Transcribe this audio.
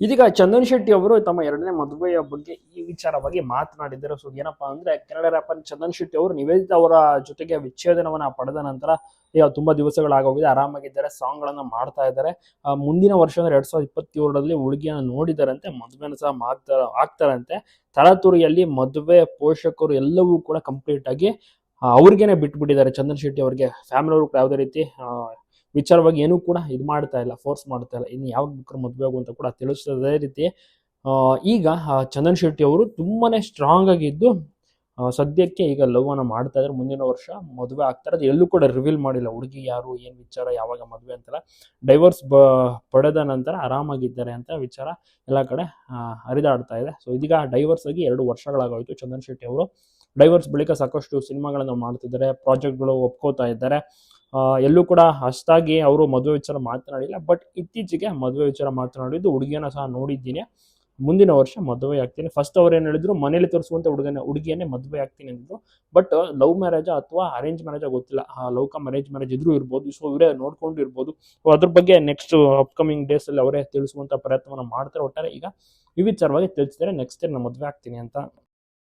ಇದೀಗ ಚಂದನ್ ಶೆಟ್ಟಿ ಅವರು ತಮ್ಮ ಎರಡನೇ ಮದುವೆಯ ಬಗ್ಗೆ ಈ ವಿಚಾರವಾಗಿ ಮಾತನಾಡಿದ್ದಾರೆ. ಸೊ ಏನಪ್ಪಾ ಅಂದ್ರೆ ಕನ್ನಡ ರ್ಯಾಪರ್ ಚಂದನ್ ಶೆಟ್ಟಿ ಅವರು ನಿವೇದಿತಾ ಅವರ ಜೊತೆಗೆ ವಿಚ್ಛೇದನವನ್ನ ಪಡೆದ ನಂತರ ಈಗ ತುಂಬಾ ದಿವಸಗಳಾಗೋಗಿದೆ, ಆರಾಮಾಗಿದ್ದಾರೆ, ಸಾಂಗ್ ಗಳನ್ನ ಮಾಡ್ತಾ ಇದ್ದಾರೆ. ಮುಂದಿನ ವರ್ಷ ಅಂದ್ರೆ 2027ರಲ್ಲಿ ಹುಡುಗಿಯನ್ನ ನೋಡಿದಾರಂತೆ, ಮದುವೆನ ಸಹ ಆಗ್ತಾರಂತೆ. ತರಾತುರಿಯಲ್ಲಿ ಮದುವೆ ಪೋಷಕರು ಎಲ್ಲವೂ ಕೂಡ ಕಂಪ್ಲೀಟ್ ಆಗಿ ಅವ್ರಿಗೇನೆ ಬಿಟ್ಬಿಟ್ಟಿದ್ದಾರೆ. ಚಂದನ್ ಶೆಟ್ಟಿ ಅವರಿಗೆ ಫ್ಯಾಮಿಲಿ ಅವರು ಯಾವುದೇ ರೀತಿ ವಿಚಾರವಾಗಿ ಏನು ಕೂಡ ಇದು ಮಾಡ್ತಾ ಇಲ್ಲ, ಫೋರ್ಸ್ ಮಾಡ್ತಾ ಇಲ್ಲ. ಇನ್ನು ಯಾವಾಗ ಬೇಕಾದ್ರೂ ಮದುವೆ ಆಗುವಂತ ಕೂಡ ತಿಳಿಸ್ತದೆ ರೀತಿ ಈಗ ಚಂದನ್ ಶೆಟ್ಟಿ ಅವರು ತುಂಬಾನೇ ಸ್ಟ್ರಾಂಗ್ ಆಗಿದ್ದು ಸದ್ಯಕ್ಕೆ ಈಗ ಲವ್ ಅನ್ನ ಮಾಡ್ತಾ ಇದ್ರೆ ಮುಂದಿನ ವರ್ಷ ಮದುವೆ ಆಗ್ತಾರೆ. ಅದು ಎಲ್ಲೂ ಕೂಡ ರಿವೀಲ್ ಮಾಡಿಲ್ಲ, ಹುಡುಗಿ ಯಾರು, ಏನ್ ವಿಚಾರ, ಯಾವಾಗ ಮದುವೆ ಅಂತೆಲ್ಲ. ಡೈವರ್ಸ್ ಪಡೆದ ನಂತರ ಆರಾಮಾಗಿದ್ದಾರೆ ಅಂತ ವಿಚಾರ ಎಲ್ಲ ಕಡೆ ಹರಿದಾಡ್ತಾ ಇದೆ. ಸೊ ಇದೀಗ ಡೈವರ್ಸ್ ಆಗಿ 2 ವರ್ಷಗಳಾಗೋಯ್ತು. ಚಂದನ್ ಶೆಟ್ಟಿ ಅವರು ಡೈವರ್ಸ್ ಬಳಿಕ ಸಾಕಷ್ಟು ಸಿನಿಮಾಗಳನ್ನ ಮಾಡ್ತಿದ್ದಾರೆ, ಪ್ರಾಜೆಕ್ಟ್ಗಳು ಒಪ್ಕೋತಾ ಇದ್ದಾರೆ. ಎಲ್ಲೂ ಕೂಡ ಅಷ್ಟಾಗಿ ಅವರು ಮದುವೆ ವಿಚಾರ ಮಾತನಾಡಿಲ್ಲ. ಬಟ್ ಇತ್ತೀಚೆಗೆ ಮದುವೆ ವಿಚಾರ ಮಾತನಾಡಿದ್ದು, ಹುಡುಗಿಯನ್ನ ಸಹ ನೋಡಿದ್ದೀನಿ, ಮುಂದಿನ ವರ್ಷ ಮದುವೆ ಆಗ್ತೀನಿ. ಫಸ್ಟ್ ಅವ್ರು ಏನ್ ಹೇಳಿದ್ರು, ಮನೇಲಿ ತೋರಿಸುವಂತ ಹುಡುಗಿಯನ್ನೇ ಮದುವೆ ಆಗ್ತೀನಿ ಅಂದ್ರು. ಬಟ್ ಲವ್ ಮ್ಯಾರೇಜ್ ಅಥವಾ ಅರೇಂಜ್ ಮ್ಯಾರೇಜ್ ಗೊತ್ತಿಲ್ಲ, ಲವ್ ಕಮ್ ಅರೇಂಜ್ ಮ್ಯಾರೇಜ್ ಇದ್ರೂ ಇರ್ಬೋದು. ಸೊ ಇವರೇ ನೋಡ್ಕೊಂಡು ಇರ್ಬೋದು. ಅದ್ರ ಬಗ್ಗೆ ನೆಕ್ಸ್ಟ್ ಅಪ್ಕಮಿಂಗ್ ಡೇಸ್ ಅಲ್ಲಿ ಅವರೇ ತಿಳಿಸುವಂತ ಪ್ರಯತ್ನವನ್ನ ಮಾಡ್ತಾರೆ. ಒಟ್ಟಾರೆ ಈಗ ಈ ವಿಚಾರವಾಗಿ ತಿಳಿಸಿದರೆ ನೆಕ್ಸ್ಟ್ ಟೈಮ್ ನಾನು ಮದುವೆ ಆಗ್ತೀನಿ ಅಂತ.